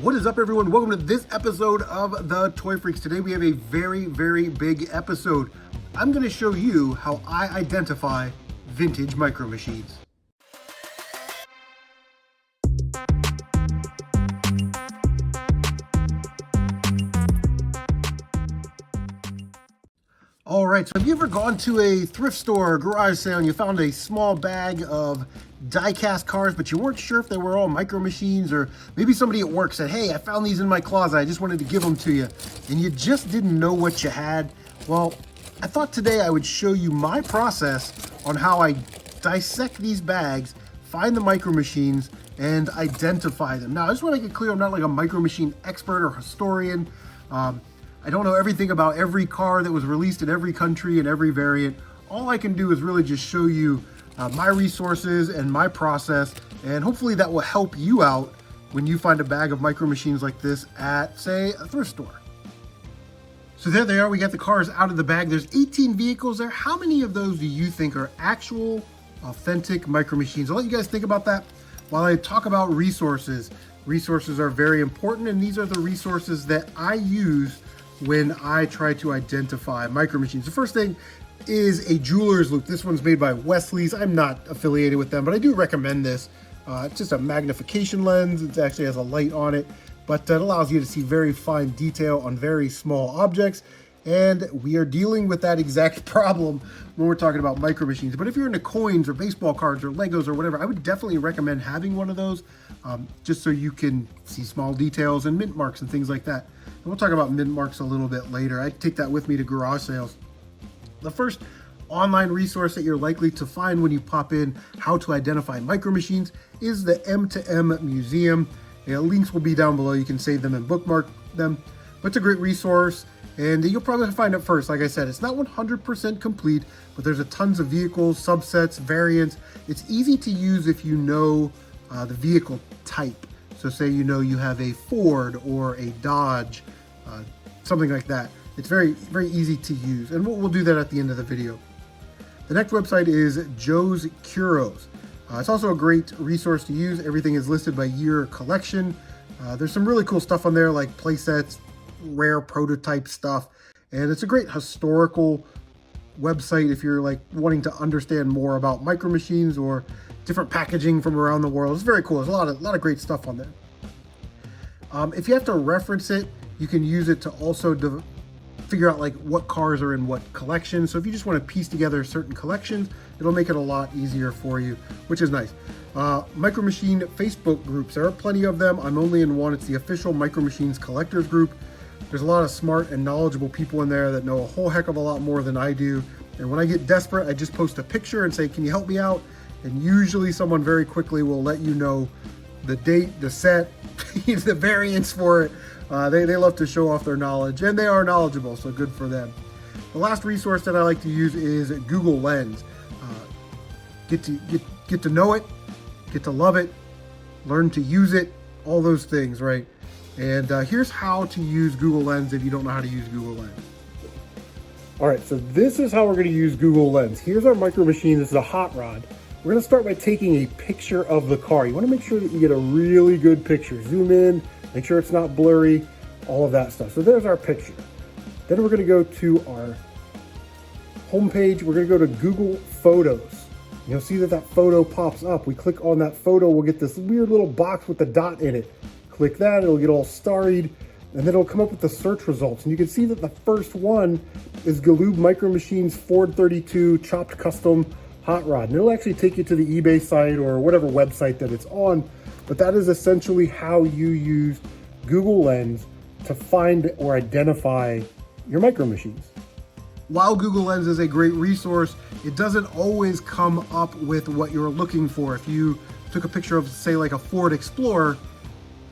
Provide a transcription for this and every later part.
What is up, everyone? Welcome to this episode of the Toy Freaks. Today we have a very big episode. I'm going to show you how I identify vintage micro machines. All right, so have you ever gone to a thrift store or garage sale and you found a small bag of die-cast cars, but you weren't sure if they were all micro machines, or maybe somebody at work said, hey, I found these in my closet, I just wanted to give them to you, and you just didn't know what you had? Well, I thought today I would show you my process on how I dissect these bags, find the micro machines, and identify them. Now, I just want to make it clear, I'm not like a micro machine expert or historian. I don't know everything about every car that was released in every country and every variant. All I can do is really just show you my resources and my process, and hopefully that will help you out when you find a bag of micro machines like this at, say, a thrift store. So there they are, we got the cars out of the bag. There's 18 vehicles there. How many of those do you think are actual, authentic micro machines? I'll let you guys think about that while I talk about resources. Resources are very important, and these are the resources that I use when I try to identify micro machines. The first thing is a jeweler's loupe. This one's made by Wesley's. I'm not affiliated with them, but I do recommend this. It's just a magnification lens. It actually has a light on it, but it allows you to see very fine detail on very small objects. And we are dealing with that exact problem when we're talking about micro machines. But if you're into coins or baseball cards or Legos or whatever, I would definitely recommend having one of those, just so you can see small details and mint marks and things like that. And we'll talk about mint marks a little bit later. I take that with me to garage sales. The first online resource that you're likely to find when you pop in how to identify micro machines is the M2M Museum. Links will be down below. You can save them and bookmark them. But it's a great resource, and you'll probably find it first. Like I said, it's not 100% complete, but there's a tons of vehicles, subsets, variants. It's easy to use if you know the vehicle type. So say you know you have a Ford or a Dodge, something like that. It's very easy to use, and we'll do that at the end of the video. The next website is Joe's Curios. It's also a great resource to use. Everything is listed by year collection. There's some really cool stuff on there, like playsets, rare prototype stuff, and it's a great historical website if you're like wanting to understand more about micro machines or different packaging from around the world. It's very cool. There's a lot of great stuff on there. If you have to reference it, you can use it to also figure out like what cars are in what collection. So if you just want to piece together certain collections, it'll make it a lot easier for you, which is nice. Micro Machine Facebook groups, there are plenty of them. I'm only in one. It's the official Micro Machines collectors group. There's a lot of smart and knowledgeable people in there that know a whole heck of a lot more than I do. And when I get desperate, I just post a picture and say, can you help me out? And usually someone very quickly will let you know the date, the set, the variants for it. They love to show off their knowledge, and they are knowledgeable, so good for them. The last resource that I like to use is Google Lens. Get to know it, get to love it, learn to use it, all those things, right? And here's how to use Google Lens if you don't know how to use Google Lens. All right, so this is how we're going to use Google Lens. Here's our micro machine. This is a hot rod. We're going to start by taking a picture of the car. You want to make sure that you get a really good picture. Zoom in, make sure it's not blurry, all of that stuff. So there's our picture. Then we're going to go to our homepage. We're going to go to Google Photos. You'll see that photo pops up. We click on that photo, we'll get this weird little box with the dot in it. Click that, it'll get all starried, and then it'll come up with the search results. And you can see that the first one is Galoob Micro Machines Ford 32 Chopped Custom Hot Rod. And it'll actually take you to the eBay site or whatever website that it's on. But that is essentially how you use Google Lens to find or identify your micro machines. While Google Lens is a great resource, it doesn't always come up with what you're looking for. If you took a picture of, say, like a Ford Explorer,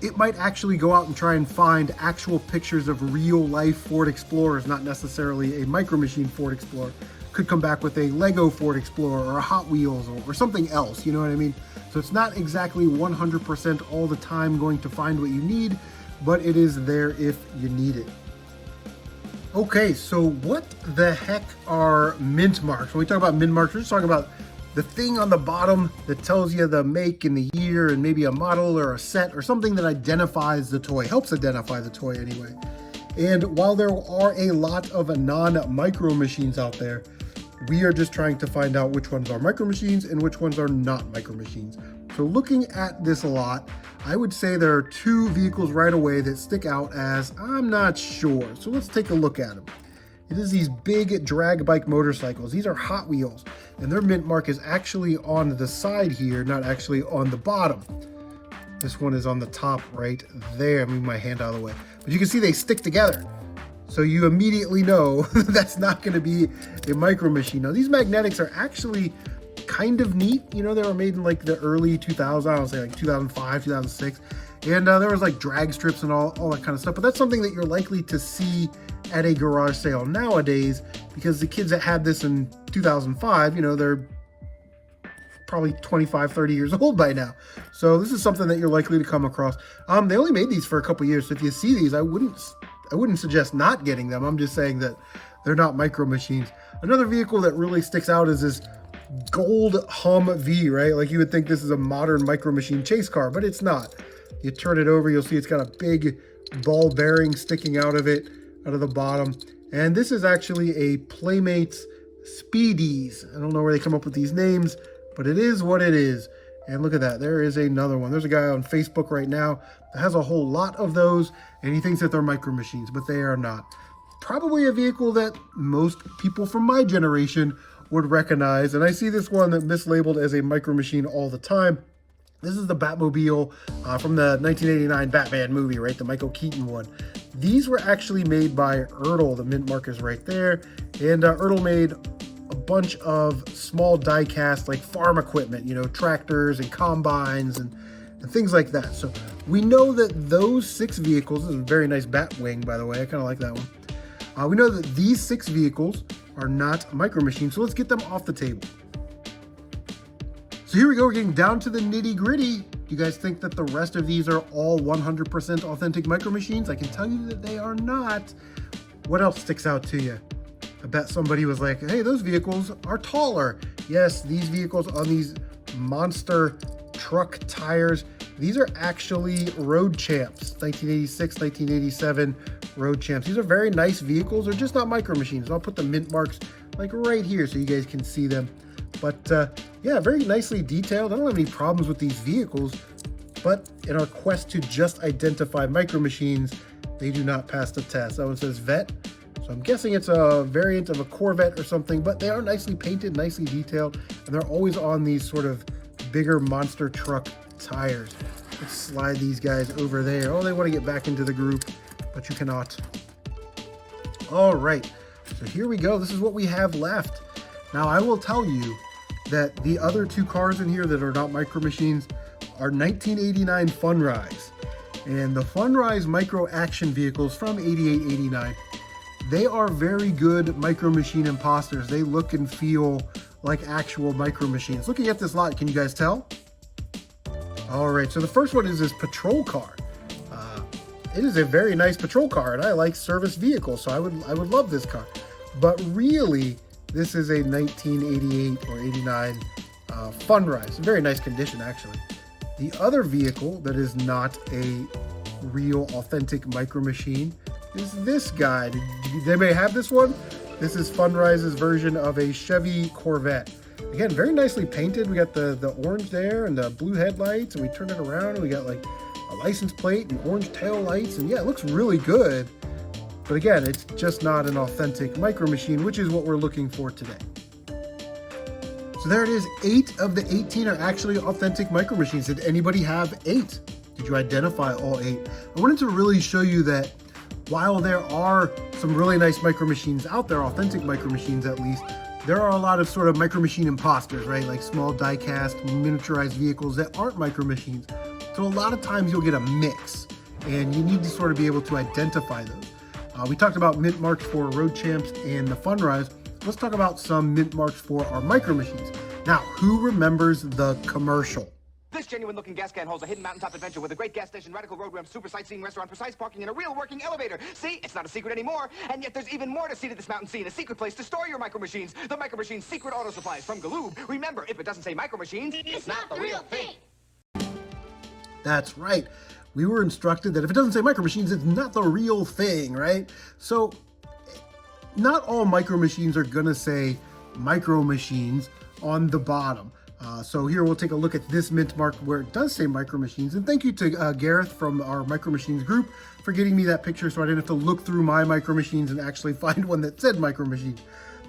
it might actually go out and try and find actual pictures of real life Ford Explorers, not necessarily a micro machine Ford Explorer. Could come back with a Lego Ford Explorer or a Hot Wheels or something else, you know what I mean? So it's not exactly 100% all the time going to find what you need, but it is there if you need it. Okay, so what the heck are mint marks? When we talk about mint marks, we're just talking about the thing on the bottom that tells you the make and the year and maybe a model or a set or something that identifies the toy, helps identify the toy anyway. And while there are a lot of non-micro machines out there, we are just trying to find out which ones are micro machines and which ones are not micro machines. So looking at this a lot, I would say there are two vehicles right away that stick out as I'm not sure. So let's take a look at them. It is these big drag bike motorcycles. These are Hot Wheels, and their mint mark is actually on the side here, not actually on the bottom. This one is on the top right there. I'm moving my hand out of the way. But you can see they stick together. So you immediately know that's not going to be a micro machine. Now these magnetics are actually kind of neat. You know, they were made in like the early 2000s, I would say like 2005, 2006. And there was like drag strips and all that kind of stuff. But that's something that you're likely to see at a garage sale nowadays, because the kids that had this in 2005, you know, they're probably 25, 30 years old by now. So this is something that you're likely to come across. They only made these for a couple years. So if you see these, I wouldn't suggest not getting them. I'm just saying that they're not micro machines. Another vehicle that really sticks out is this gold Humvee, right? Like you would think this is a modern micro machine chase car, but it's not. You turn it over, you'll see it's got a big ball bearing sticking out of it, out of the bottom. And this is actually a Playmates Speedies. I don't know where they come up with these names, but it is what it is. And look at that, there is another one. There's a guy on Facebook right now that has a whole lot of those, and he thinks that they're micro machines, but they are not. Probably a vehicle that most people from my generation would recognize. And I see this one that mislabeled as a micro machine all the time. This is the Batmobile from the 1989 Batman movie, right? The Michael Keaton one. These were actually made by Reveled. The mint mark is right there. And Reveled made a bunch of small die-cast, like farm equipment, you know, tractors and combines and things like that. So we know that those 6 vehicles, this is a very nice bat wing, by the way. I kind of like that one. We know that these 6 vehicles are not micro machines. So let's get them off the table. So here we go, we're getting down to the nitty gritty. Do you guys think that the rest of these are all 100% authentic micro machines? I can tell you that they are not. What else sticks out to you? I bet somebody was like, hey, those vehicles are taller. Yes, these vehicles on these monster truck tires, these are actually Road Champs, 1986, 1987 Road Champs. These are very nice vehicles. They're just not micro machines. I'll put the mint marks like right here so you guys can see them. But yeah, very nicely detailed. I don't have any problems with these vehicles, but in our quest to just identify micro machines, they do not pass the test. That one says Vet, so I'm guessing it's a variant of a Corvette or something, but they are nicely painted, nicely detailed, and they're always on these sort of bigger monster truck tires. Let's slide these guys over there. Oh, they want to get back into the group, but you cannot. All right, so here we go. This is what we have left. Now, I will tell you that the other 2 cars in here that are not micro machines are 1989 Funrise. And the Funrise micro action vehicles from 88, 89, they are very good micro machine imposters. They look and feel like actual micro machines. Looking at this lot, can you guys tell? All right, so the first one is this patrol car. It is a very nice patrol car, and I like service vehicles, so I would love this car. But really, this is a 1988 or 89 Funrise. Very nice condition, actually. The other vehicle that is not a real authentic micro machine is this guy. Did anybody have this one? This is Funrise's version of a Chevy Corvette. Again, very nicely painted. We got the orange there and the blue headlights, and we turn it around and we got like a license plate and orange tail lights. And yeah, it looks really good. But again, it's just not an authentic micro machine, which is what we're looking for today. So there it is. 8 of the 18 are actually authentic micro machines. Did anybody have 8? Did you identify all 8? I wanted to really show you that while there are some really nice micro machines out there, authentic micro machines at least, there are a lot of sort of micro machine imposters, right? Like small die-cast, miniaturized vehicles that aren't micro machines. So a lot of times you'll get a mix, and you need to sort of be able to identify those. We talked about mint marks for Road Champs and the Funrise. Let's talk about some mint marks for our micro machines. Now, who remembers the commercial? This genuine-looking gas can holds a hidden mountaintop adventure with a great gas station, radical road ramp, super sightseeing restaurant, precise parking, and a real working elevator. See, it's not a secret anymore. And yet there's even more to see to this mountain scene. A secret place to store your Micro Machines. The Micro Machines Secret Auto Supplies from Galoob. Remember, if it doesn't say Micro Machines, it's not the real thing. That's right. We were instructed that if it doesn't say Micro Machines, it's not the real thing, right? So not all Micro Machines are going to say Micro Machines on the bottom. So here we'll take a look at this mint mark where it does say Micro Machines. And thank you to Gareth from our Micro Machines group for getting me that picture so I didn't have to look through my Micro Machines and actually find one that said Micro Machines.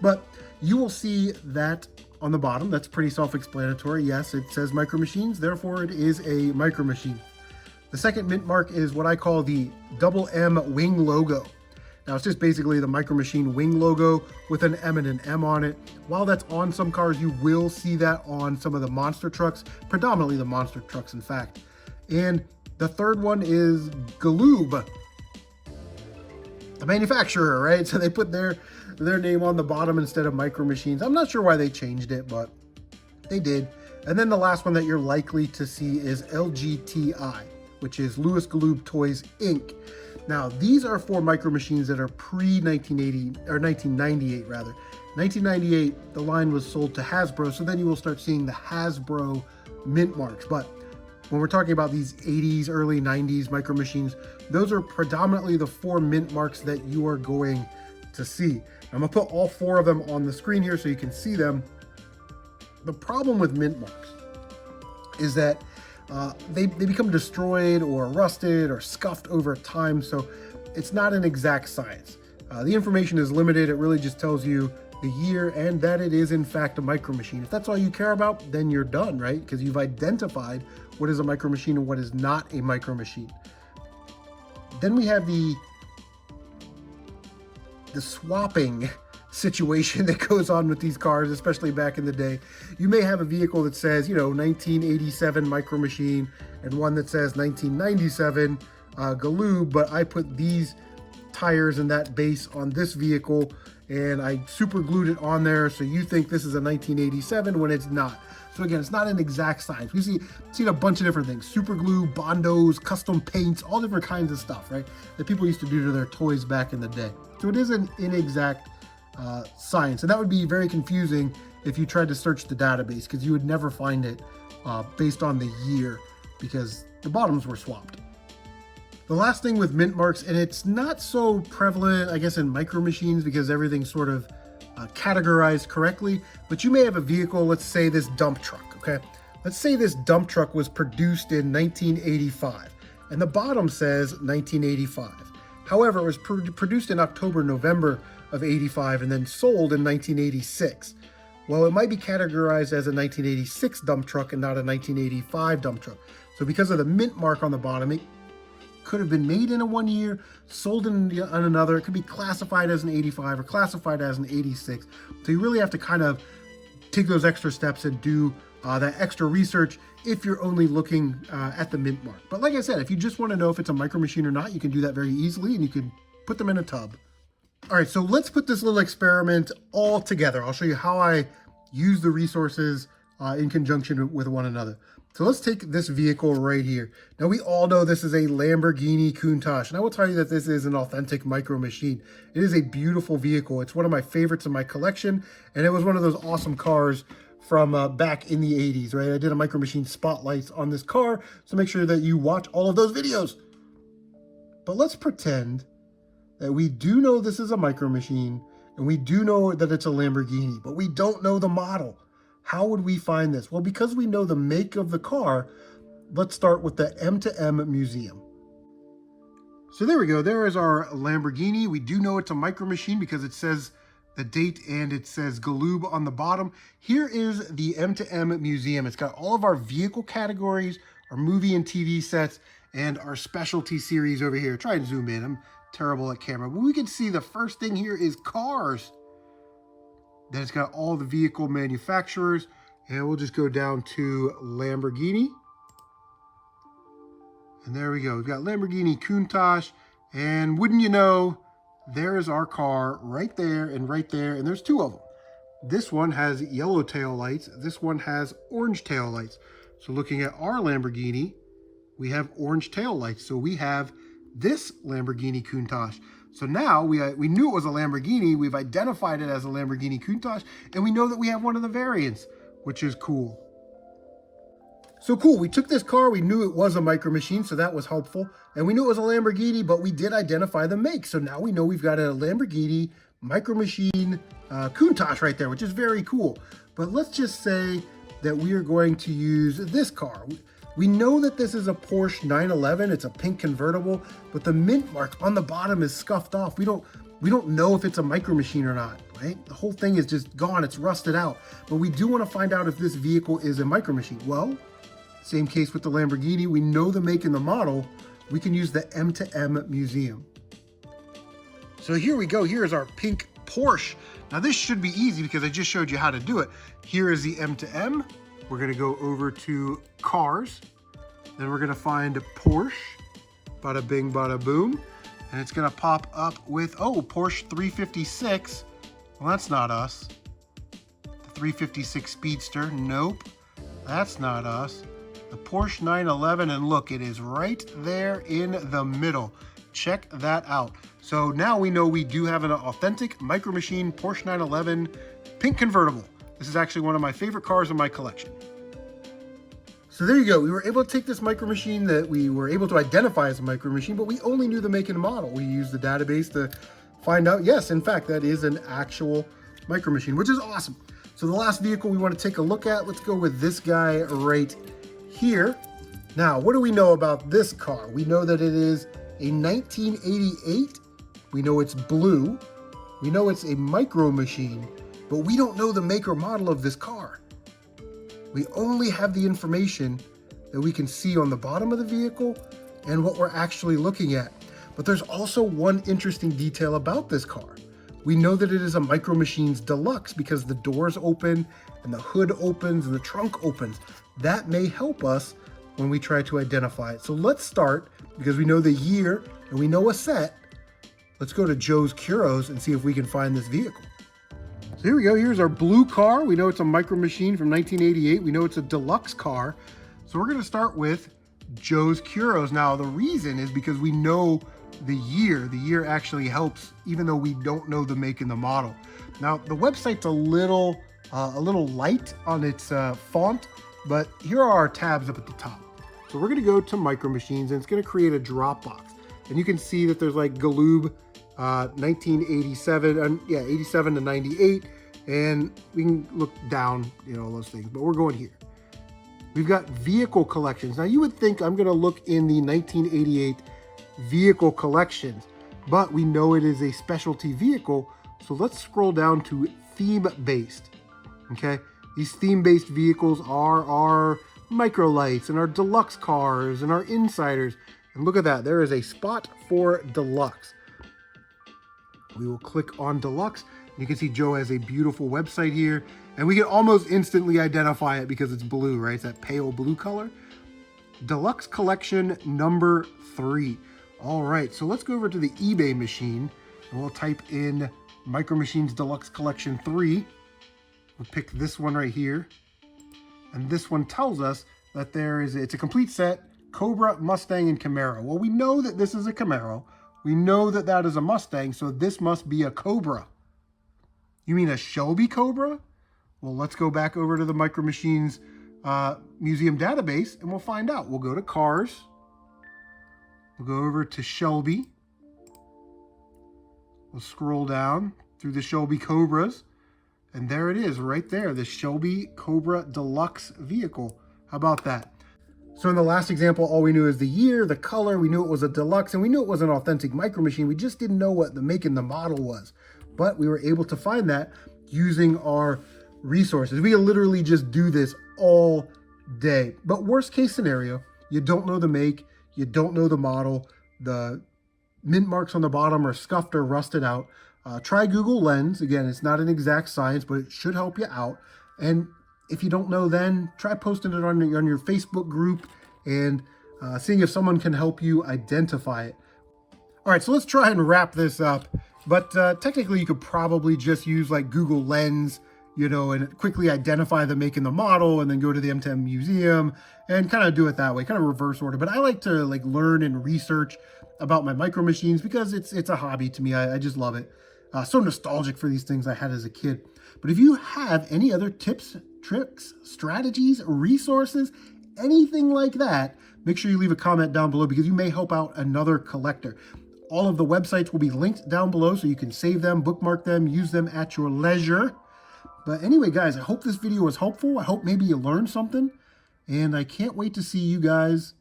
But you will see that on the bottom. That's pretty self-explanatory. Yes, it says Micro Machines, therefore it is a Micro Machine. The second mint mark is what I call the double M wing logo. Now it's just basically the Micro Machine wing logo with an M and an M on it. While that's on some cars, you will see that on some of the monster trucks, predominantly the monster trucks in fact. And the third one is Galoob, the manufacturer, right? So they put their name on the bottom instead of Micro Machines. I'm not sure why they changed it, but they did. And then the last one that you're likely to see is LGTI, which is Louis Galoob Toys Inc. Now, these are for Micro Machines that are pre-1980, or 1998 rather. 1998, the line was sold to Hasbro, so then you will start seeing the Hasbro mint marks. But when we're talking about these 80s, early 90s Micro Machines, those are predominantly the 4 mint marks that you are going to see. I'm gonna put all 4 of them on the screen here so you can see them. The problem with mint marks is that they become destroyed or rusted or scuffed over time, so it's not an exact science. The information is limited. It really just tells you the year and that it is in fact a Micro Machine. If that's all you care about, then you're done, right? Because you've identified what is a Micro Machine and what is not a Micro Machine. Then we have the swapping situation that goes on with these cars, especially back in the day. You may have a vehicle that says, 1987 Micro Machine and one that says 1997 Galoob, but I put these tires and that base on this vehicle and I super glued it on there, so you think this is a 1987 when it's not. So again, it's not an exact science. We've seen a bunch of different things: super glue, bondos, custom paints, all different kinds of stuff, right, that people used to do to their toys back in the day. So it is an inexact science, and that would be very confusing if you tried to search the database, because you would never find it based on the year, because the bottoms were swapped. The last thing with mint marks, and it's not so prevalent, I guess, in Micro Machines because everything's sort of categorized correctly, but you may have a vehicle, let's say this dump truck, okay? Let's say this dump truck was produced in 1985, and the bottom says 1985. However, it was produced in October, November of 85 and then sold in 1986. Well, it might be categorized as a 1986 dump truck and not a 1985 dump truck. So because of the mint mark on the bottom, it could have been made in a one year, sold in another. It could be classified as an 85 or classified as an 86. So you really have to kind of take those extra steps and do that extra research if you're only looking at the mint mark. But like I said, if you just want to know if it's a Micro Machine or not, you can do that very easily, and you can put them in a tub. All right, so let's put this little experiment all together. I'll show you how I use the resources in conjunction with one another. So let's take this vehicle right here. Now, we all know this is a Lamborghini Countach, and I will tell you that this is an authentic Micro Machine. It is a beautiful vehicle. It's one of my favorites in my collection, and it was one of those awesome cars from back in the 80s, right? I did a Micro Machine spotlights on this car, so make sure that you watch all of those videos. But let's pretend that we do know this is a Micro Machine, and we do know that it's a Lamborghini, but we don't know the model. How would we find this? Well, because we know the make of the car, let's start with the M2M Museum. So there we go. There is our Lamborghini. We do know it's a Micro Machine because it says the date and it says Galoob on the bottom. Here is the M2M Museum. It's got all of our vehicle categories, our movie and TV sets, and our specialty series over here. Try and zoom in. I'm terrible at camera, but we can see the first thing here is cars. Then it's got all the vehicle manufacturers, and we'll just go down to Lamborghini. And there we go. We've got Lamborghini Countach, and wouldn't you know, there's our car right there, and there's 2 of them. This one has yellow tail lights. This one has orange tail lights. So looking at our Lamborghini, we have orange tail lights. So we have this Lamborghini Countach. So now we knew it was a Lamborghini. We've identified it as a Lamborghini Countach, and we know that we have one of the variants, which is cool. So cool, we took this car, we knew it was a Micro Machine, so that was helpful. And we knew it was a Lamborghini, but we did identify the make. So now we know we've got a Lamborghini Micro Machine Countach right there, which is very cool. But let's just say that we are going to use this car. We know that this is a Porsche 911, it's a pink convertible, but the mint mark on the bottom is scuffed off. We don't know if it's a Micro Machine or not, right? The whole thing is just gone, it's rusted out. But we do want to find out if this vehicle is a Micro Machine. Well, same case with the Lamborghini. We know the make and the model. We can use the M2M museum. So here we go. Here's our pink Porsche. Now this should be easy because I just showed you how to do it. Here is the M2M. We're gonna go over to cars. Then we're gonna find Porsche. Bada bing, bada boom. And it's gonna pop up with, oh, Porsche 356. Well, that's not us. The 356 Speedster, nope. That's not us. The Porsche 911, and look, it is right there in the middle. Check that out. So now we know we do have an authentic Micro Machine Porsche 911 pink convertible. This is actually one of my favorite cars in my collection. So there you go. We were able to take this Micro Machine that we were able to identify as a Micro Machine, but we only knew the make and model. We used the database to find out, yes, in fact, that is an actual Micro Machine, which is awesome. So the last vehicle we want to take a look at, let's go with this guy right here. Now, what do we know about this car? We know that it is a 1988. We know it's blue. We know it's a Micro Machine, but we don't know the make or model of this car. We only have the information that we can see on the bottom of the vehicle and what we're actually looking at. But there's also one interesting detail about this car. We know that it is a Micro Machines Deluxe because the doors open and the hood opens and the trunk opens. That may help us when we try to identify it. So let's start, because we know the year and we know a set. Let's go to Joe's Curios and see if we can find this vehicle. So here we go. Here's our blue car. We know it's a Micro Machine from 1988. We know it's a deluxe car. So we're going to start with Joe's Curios. Now, the reason is because we know the year. The year actually helps, even though we don't know the make and the model. Now, the website's a little light on its font, but here are our tabs up at the top. So we're going to go to Micro Machines, and it's going to create a drop box. And you can see that there's like Galoob 1987, 87 to 98, and we can look down, all those things, but we're going here. We've got vehicle collections. Now you would think I'm going to look in the 1988 vehicle collections, but we know it is a specialty vehicle, so let's scroll down to theme-based. Okay, these theme-based vehicles are our micro lights and our deluxe cars and our insiders. And look at that, there is a spot for deluxe. We will click on deluxe. You can see Joe has a beautiful website here, and we can almost instantly identify it because it's blue, right? It's that pale blue color. Deluxe collection number 3. All right, so let's go over to the eBay machine, and we'll type in Micro Machines Deluxe Collection 3. We'll pick this one right here. And this one tells us that it's a complete set, Cobra, Mustang, and Camaro. Well, we know that this is a Camaro. We know that that is a Mustang, so this must be a Cobra. You mean a Shelby Cobra? Well, let's go back over to the Micro Machines museum database, and we'll find out. We'll go to Cars. We'll go over to Shelby. We'll scroll down through the Shelby Cobras. And there it is, right there, the Shelby Cobra Deluxe vehicle. How about that? So in the last example, all we knew is the year, the color, we knew it was a deluxe, and we knew it was an authentic Micro Machine. We just didn't know what the make and the model was. But we were able to find that using our resources. We can literally just do this all day. But worst case scenario, you don't know the make, you don't know the model, the mint marks on the bottom are scuffed or rusted out. Try Google Lens. Again, it's not an exact science, but it should help you out. And if you don't know, then try posting it on your Facebook group and seeing if someone can help you identify it. All right, so let's try and wrap this up. But technically, you could probably just use like Google Lens you know, and quickly identify the make and the model and then go to the M10 museum and kind of do it that way, kind of reverse order. But I like to like learn and research about my micro machines because it's a hobby to me. I just love it. So nostalgic for these things I had as a kid. But if you have any other tips, tricks, strategies, resources, anything like that, make sure you leave a comment down below because you may help out another collector. All of the websites will be linked down below so you can save them, bookmark them, use them at your leisure. But anyway, guys, I hope this video was helpful. I hope maybe you learned something. And I can't wait to see you guys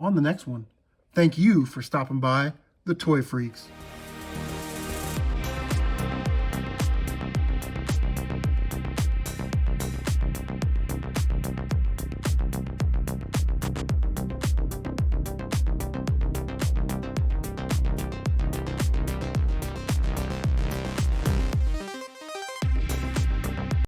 on the next one. Thank you for stopping by the Toy Freaks.